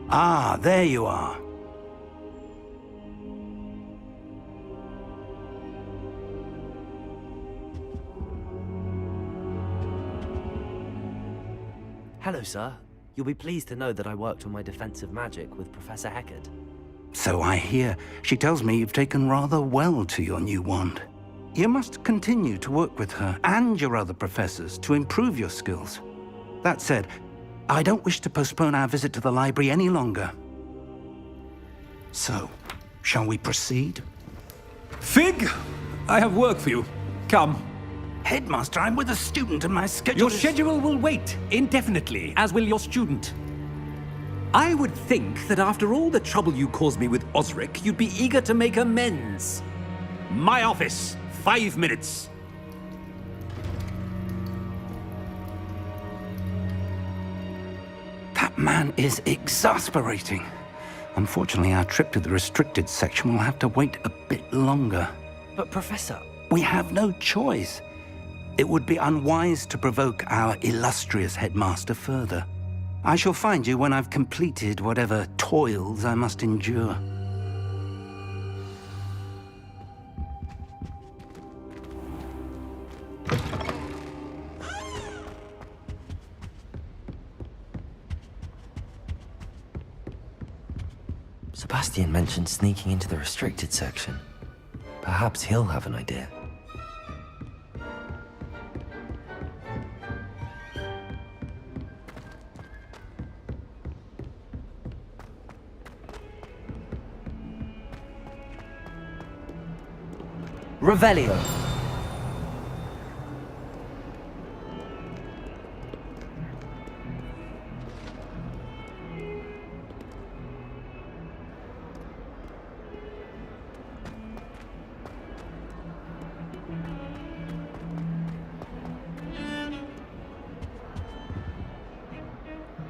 Ah, there you are. Hello, sir. You'll be pleased to know that I worked on my defensive magic with Professor Heckard. So I hear. She tells me you've taken rather well to your new wand. You must continue to work with her and your other professors to improve your skills. That said, I don't wish to postpone our visit to the library any longer. So, shall we proceed? Fig! I have work for you. Come. Headmaster, I'm with a student and my schedule Your is... schedule will wait indefinitely, as will your student. I would think that after all the trouble you caused me with Osric, you'd be eager to make amends. My office, 5 minutes. That man is exasperating. Unfortunately, our trip to the restricted section will have to wait a bit longer. But, Professor... We have no choice. It would be unwise to provoke our illustrious headmaster further. I shall find you when I've completed whatever toils I must endure. Sebastian mentioned sneaking into the restricted section. Perhaps he'll have an idea. Revelio.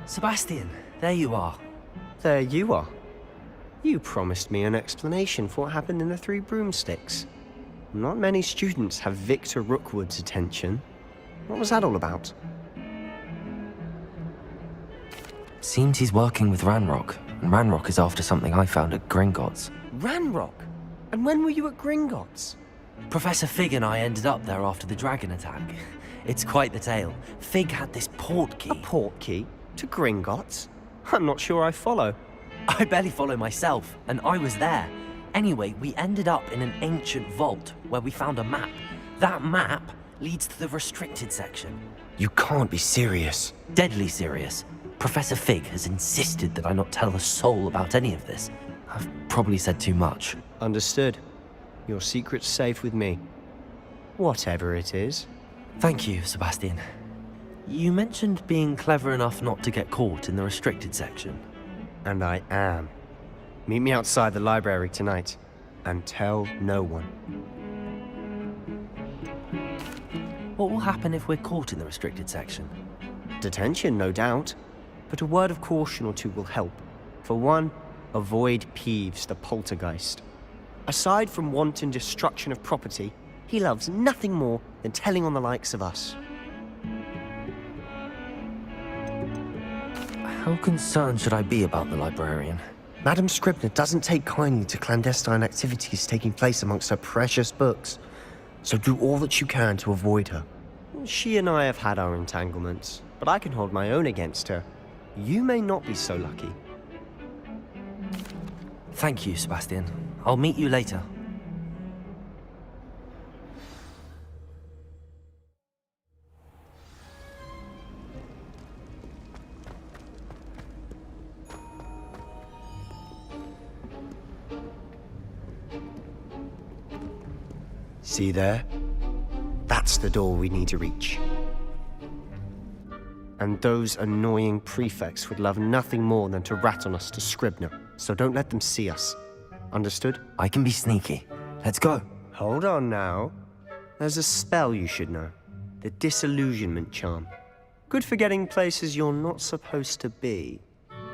Sebastian, there you are. There you are. You promised me an explanation for what happened in the Three Broomsticks. Not many students have Victor Rookwood's attention. What was that all about? Seems he's working with Ranrock, and Ranrock is after something I found at Gringotts. Ranrock? And when were you at Gringotts? Professor Fig and I ended up there after the dragon attack. It's quite the tale. Fig had this port key. A port key? To Gringotts? I'm not sure I follow. I barely follow myself, and I was there. Anyway, we ended up in an ancient vault where we found a map. That map leads to the restricted section. You can't be serious. Deadly serious. Professor Fig has insisted that I not tell a soul about any of this. I've probably said too much. Understood. Your secret's safe with me. Whatever it is. Thank you, Sebastian. You mentioned being clever enough not to get caught in the restricted section. And I am. Meet me outside the library tonight, and tell no one. What will happen if we're caught in the restricted section? Detention, no doubt. But a word of caution or two will help. For one, avoid Peeves, the poltergeist. Aside from wanton destruction of property, he loves nothing more than telling on the likes of us. How concerned should I be about the librarian? Madam Scribner doesn't take kindly to clandestine activities taking place amongst her precious books, so do all that you can to avoid her. She and I have had our entanglements, but I can hold my own against her. You may not be so lucky. Thank you, Sebastian. I'll meet you later. See there? That's the door we need to reach. And those annoying prefects would love nothing more than to rat on us to Scribner, so don't let them see us. Understood? I can be sneaky. Let's go. Hold on now. There's a spell you should know. The Disillusionment Charm. Good for getting places you're not supposed to be.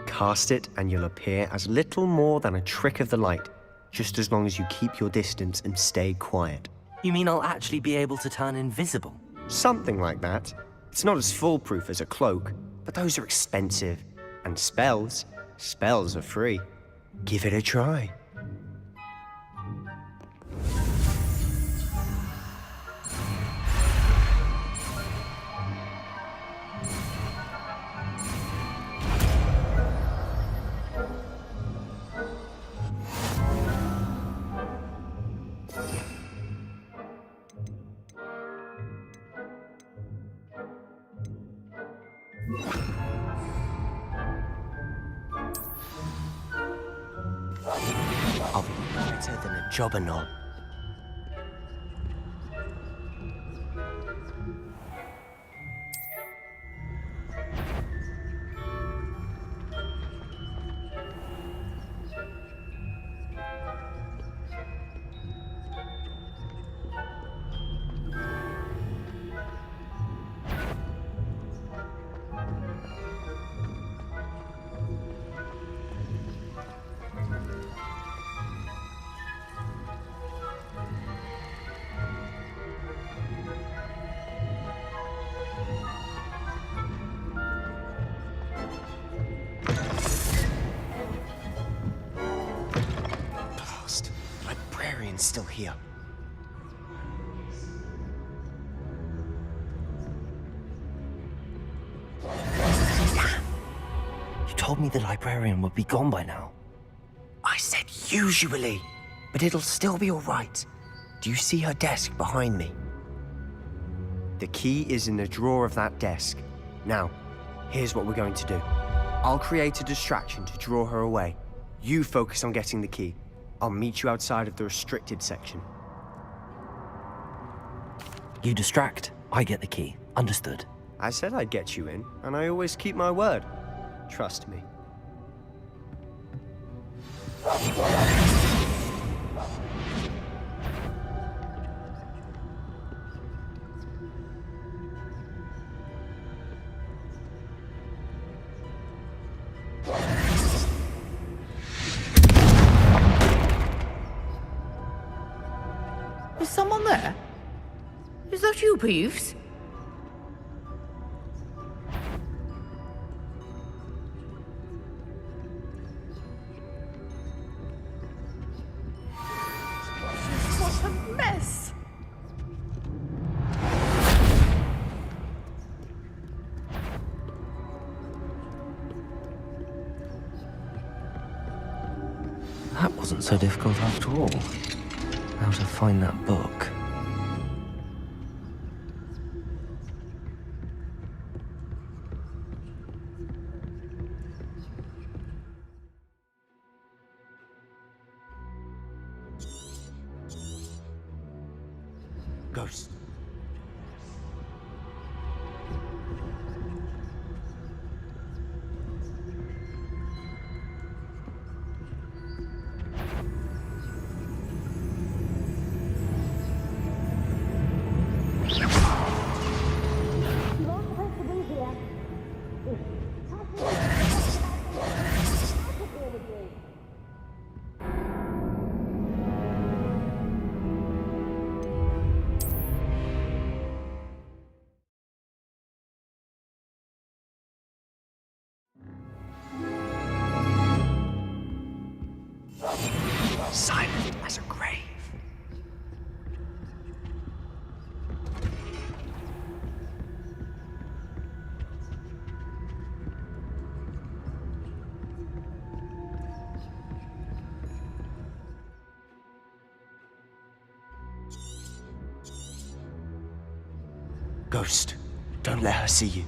Cast it and you'll appear as little more than a trick of the light, just as long as you keep your distance and stay quiet. You mean I'll actually be able to turn invisible? Something like that. It's not as foolproof as a cloak, but those are expensive. And spells Spells are free. Give it a try. I'll be better than a jobberknoll. Librarian's still here. You told me the librarian would be gone by now. I said usually, but it'll still be all right. Do you see her desk behind me? The key is in the drawer of that desk. Now, here's what we're going to do. I'll create a distraction to draw her away. You focus on getting the key. I'll meet you outside of the restricted section. You distract, I get the key. Understood. I said I'd get you in, and I always keep my word. Trust me. Is someone there? Is that you, Peeves? What a mess! That wasn't so difficult after all. How to find that book. Ghost. Silent as a grave. Ghost, don't let her see you.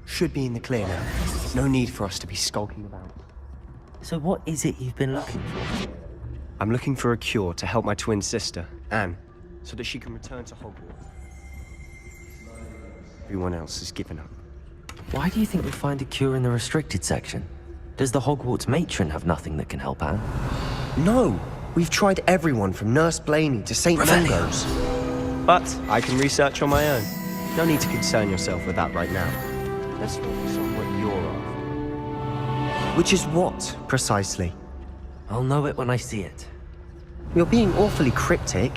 Should be in the clear now. No need for us to be skulking about. So what is it you've been looking for? I'm looking for a cure to help my twin sister, Anne, so that she can return to Hogwarts. Everyone else has given up. Why do you think we'll find a cure in the restricted section? Does the Hogwarts matron have nothing that can help Anne? No! We've tried everyone from Nurse Blaney to St. Mungo's. But I can research on my own. No need to concern yourself with that right now. Let's focus on what you're of. Which is what, precisely? I'll know it when I see it. You're being awfully cryptic.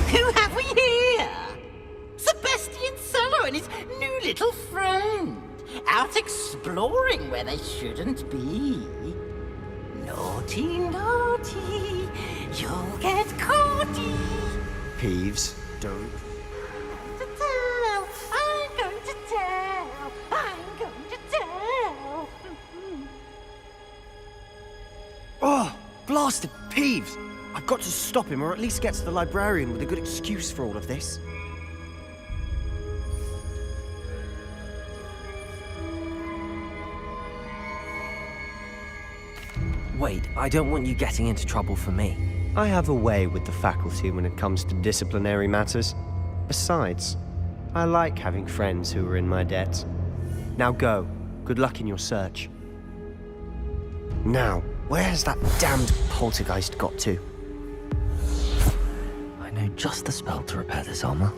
Who have we here? Sebastian Solo and his new little friend. Out exploring where they shouldn't be. Naughty, naughty. You'll get caughty. Peeves, don't. I'm going to tell. I'm going to tell. Oh, blasted Peeves! I've got to stop him, or at least get to the librarian with a good excuse for all of this. Wait, I don't want you getting into trouble for me. I have a way with the faculty when it comes to disciplinary matters. Besides, I like having friends who are in my debt. Now go. Good luck in your search. Now, where has that damned poltergeist got to? I know just the spell to repair this armor.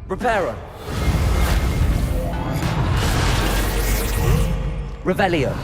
Reparo. Revelio.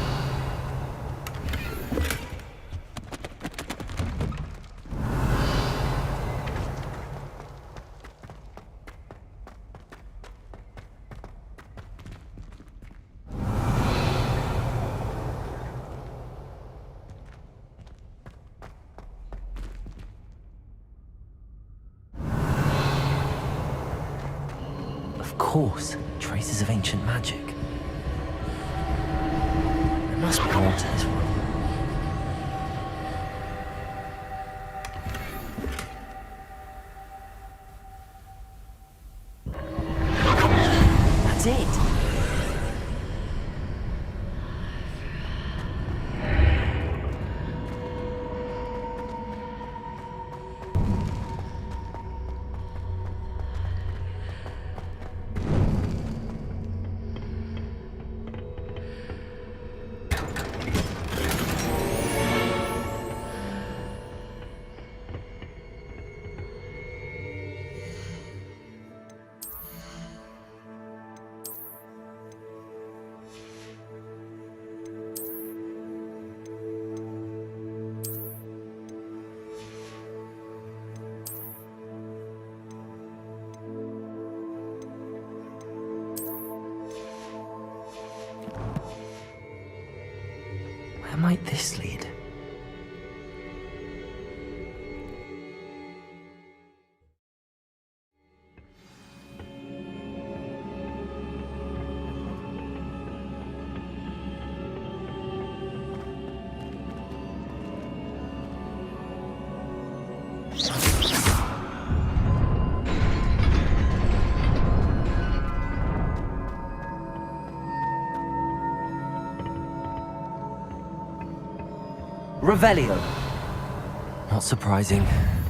Of course, traces of ancient magic. There must be more to this world. That's it. Where might this lead? Revelio. Not surprising.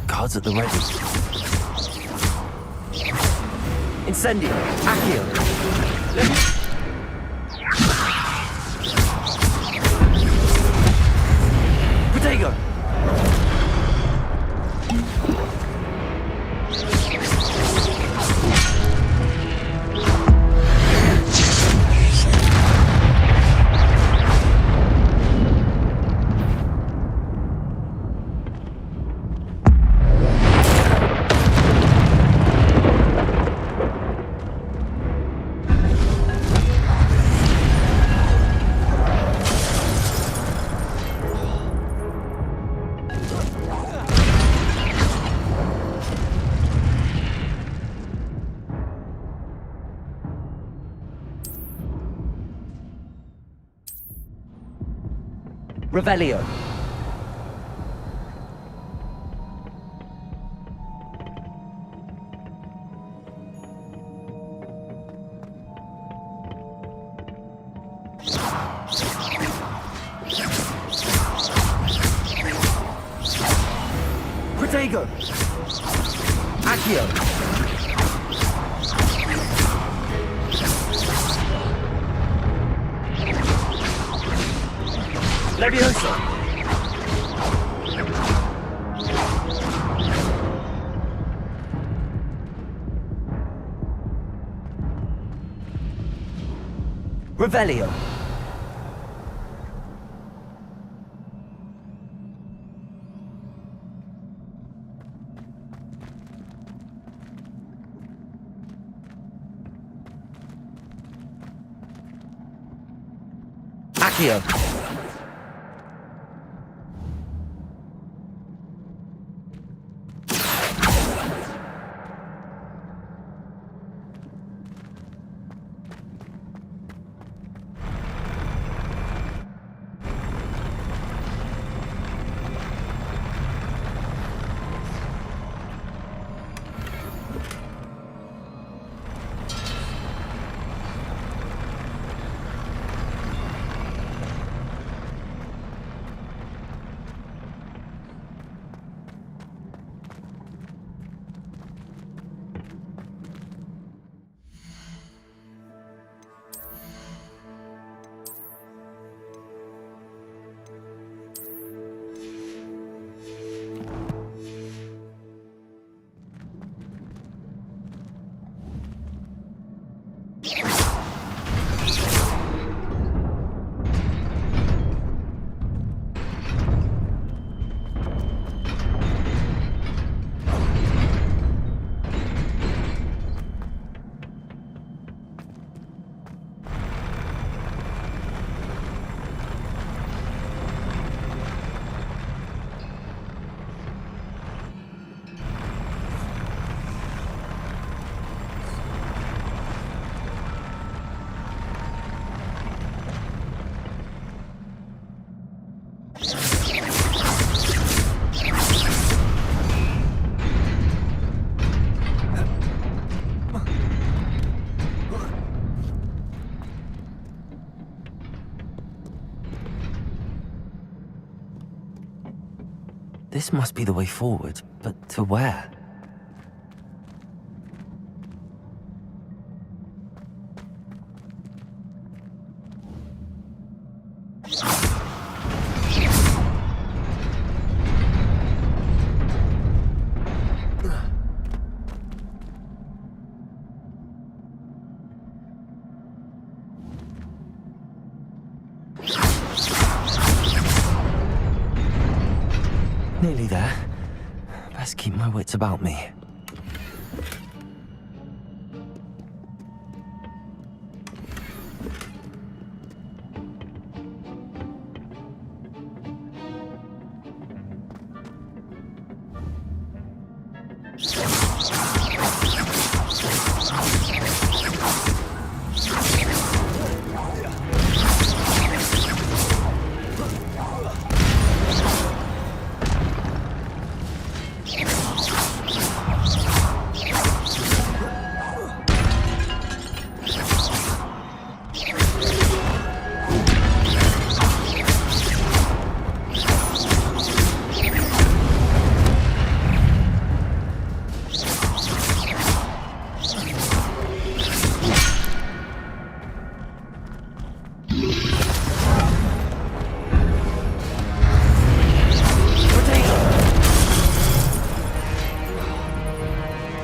Guards at the ready. Incendio. Accio. Protego. Revelio. Protego. Accio. Levioso. Revelio. Accio. This must be the way forward, but to where? Nearly there. Best keep my wits about me.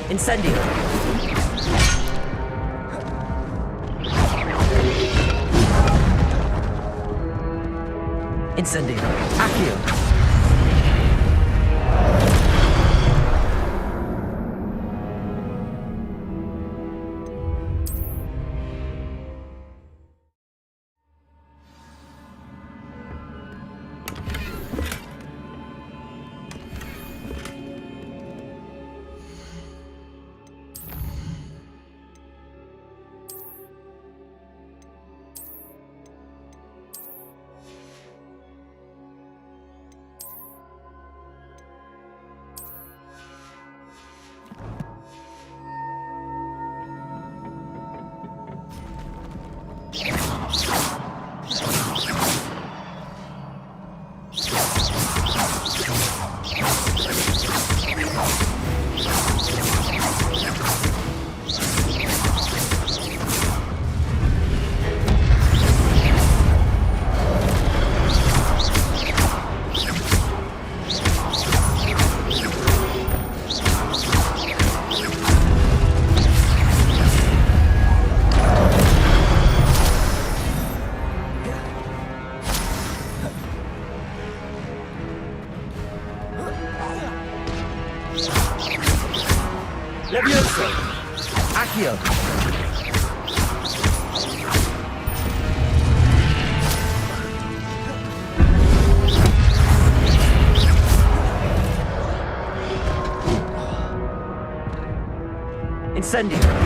Incendio. Incendio. Accio. Incendio.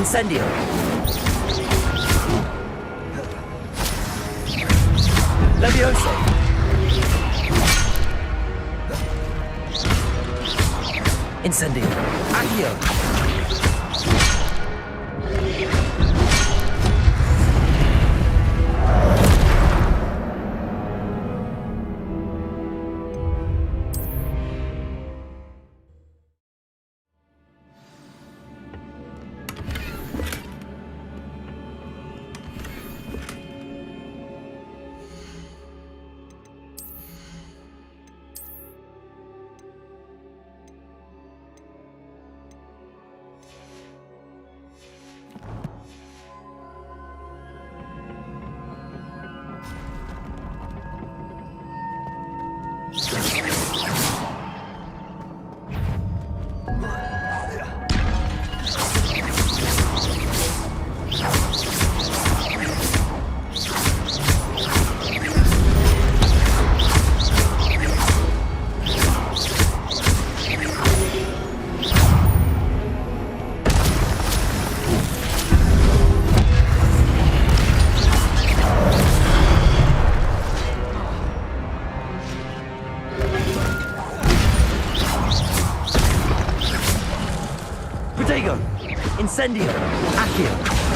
Incendio. Levioso. Incendio. Accio. Incendio. Accio.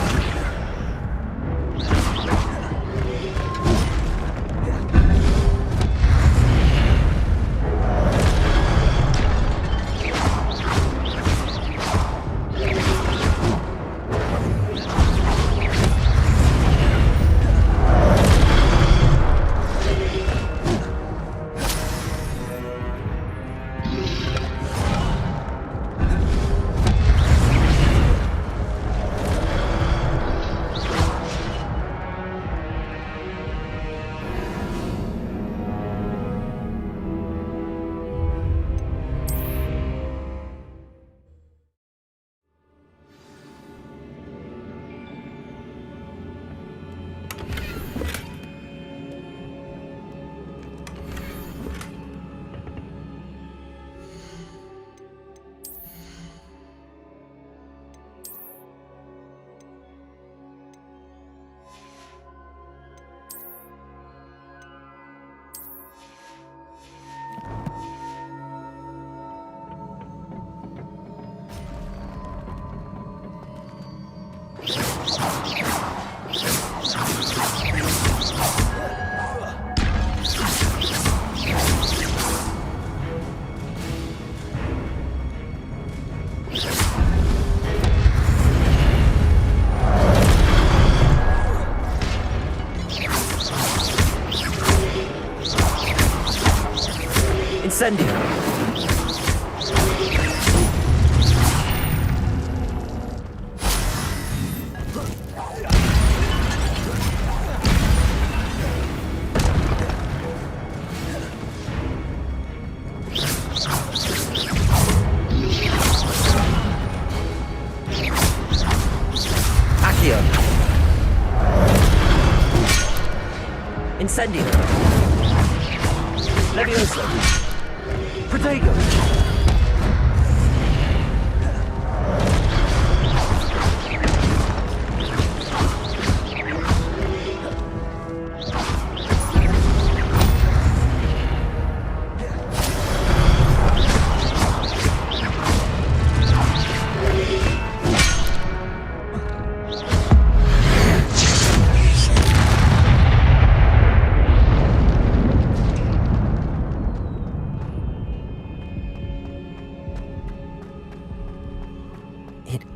Incendio. Accio. Incendio. Levioso. Protego.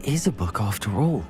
is a book after all.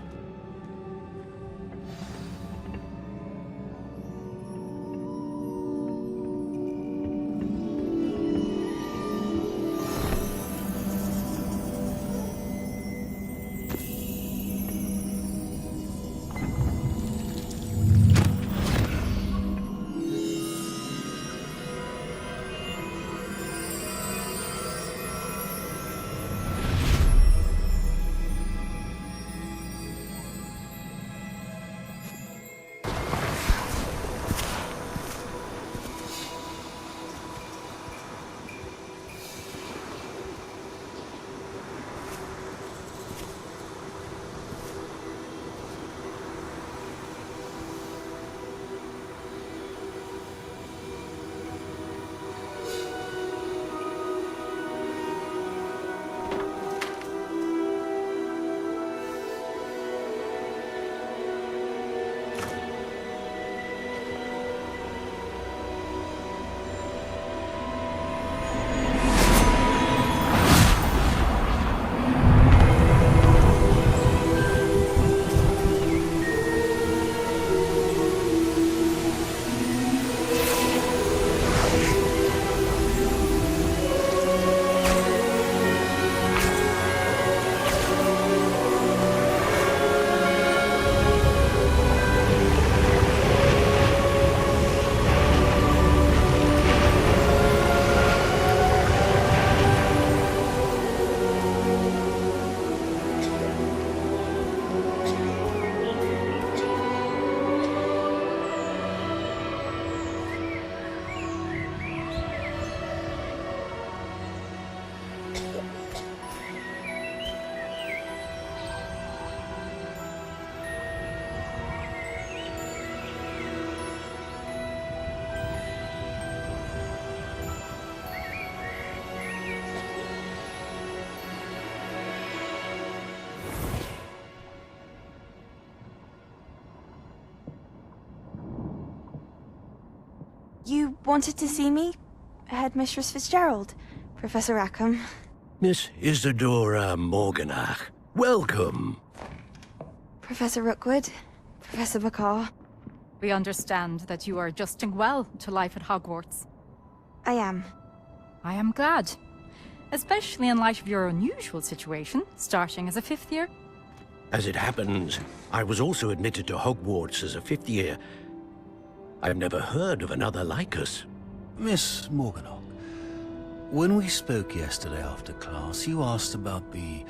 You wanted to see me? Headmistress Fitzgerald, Professor Rackham. Miss Isadora Morganach, welcome. Professor Rookwood, Professor McCaw. We understand that you are adjusting well to life at Hogwarts. I am. I am glad. Especially in light of your unusual situation, starting as a 5th year. As it happens, I was also admitted to Hogwarts as a 5th year. I've never heard of another like us. Miss Morganach, when we spoke yesterday after class, you asked about the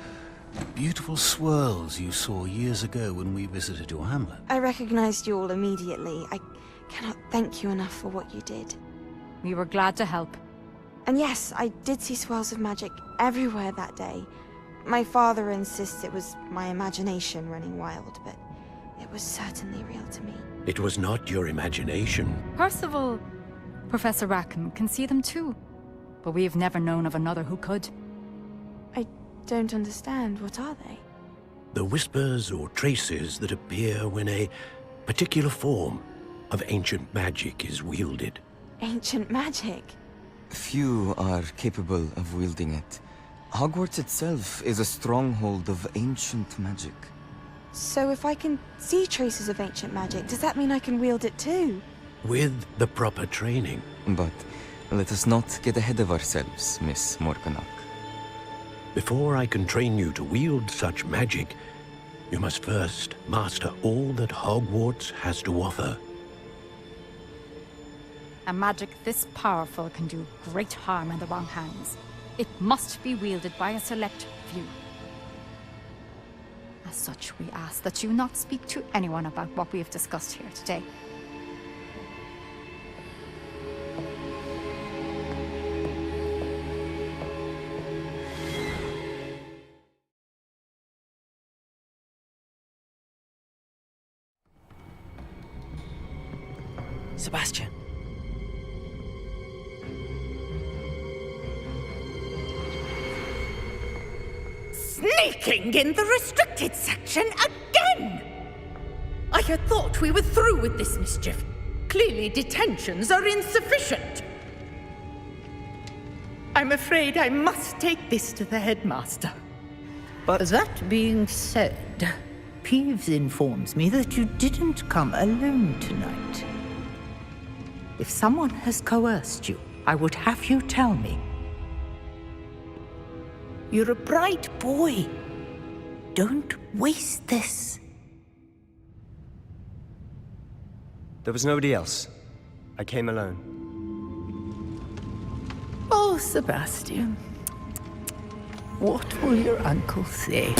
beautiful swirls you saw years ago when we visited your hamlet. I recognized you all immediately. I cannot thank you enough for what you did. We were glad to help. And yes, I did see swirls of magic everywhere that day. My father insists it was my imagination running wild, but it was certainly real to me. It was not your imagination. Percival, Professor Rackham can see them too. But we have never known of another who could. I don't understand. What are they? The whispers or traces that appear when a particular form of ancient magic is wielded. Ancient magic? Few are capable of wielding it. Hogwarts itself is a stronghold of ancient magic. So if I can see traces of ancient magic, does that mean I can wield it too? With the proper training. But let us not get ahead of ourselves, Miss Morganach. Before I can train you to wield such magic, you must first master all that Hogwarts has to offer. A magic this powerful can do great harm in the wrong hands. It must be wielded by a select few. As such, we ask that you not speak to anyone about what we have discussed here today. Sebastian. Sneaking in the restricted section again! I had thought we were through with this mischief. Clearly detentions are insufficient. I'm afraid I must take this to the headmaster. But that being said, Peeves informs me that you didn't come alone tonight. If someone has coerced you, I would have you tell me. You're a bright boy. Don't waste this. There was nobody else. I came alone. Oh, Sebastian. What will your uncle say?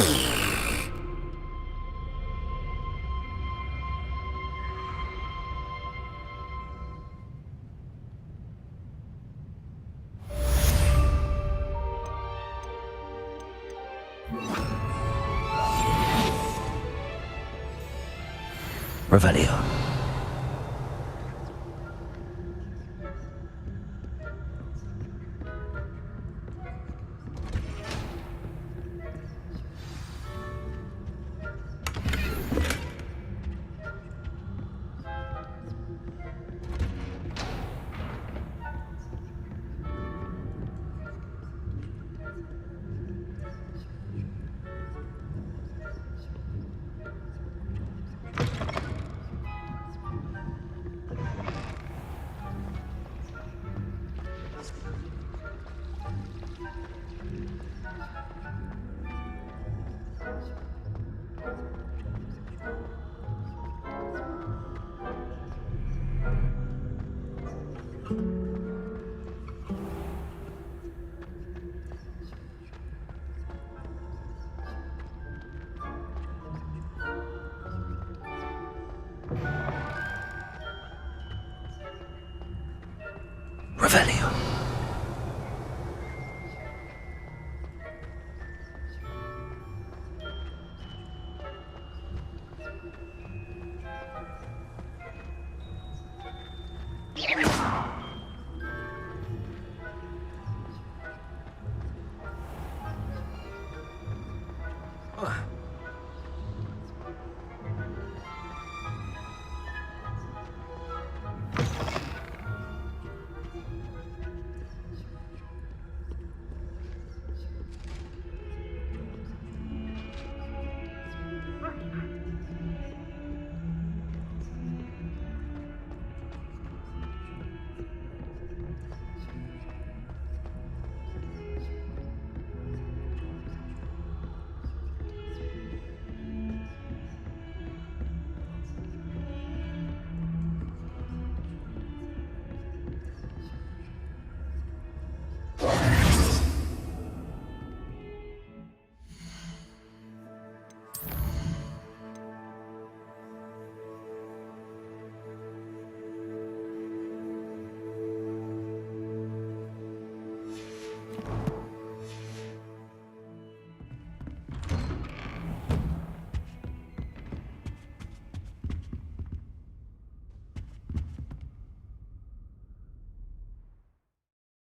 Revelio. Revelio.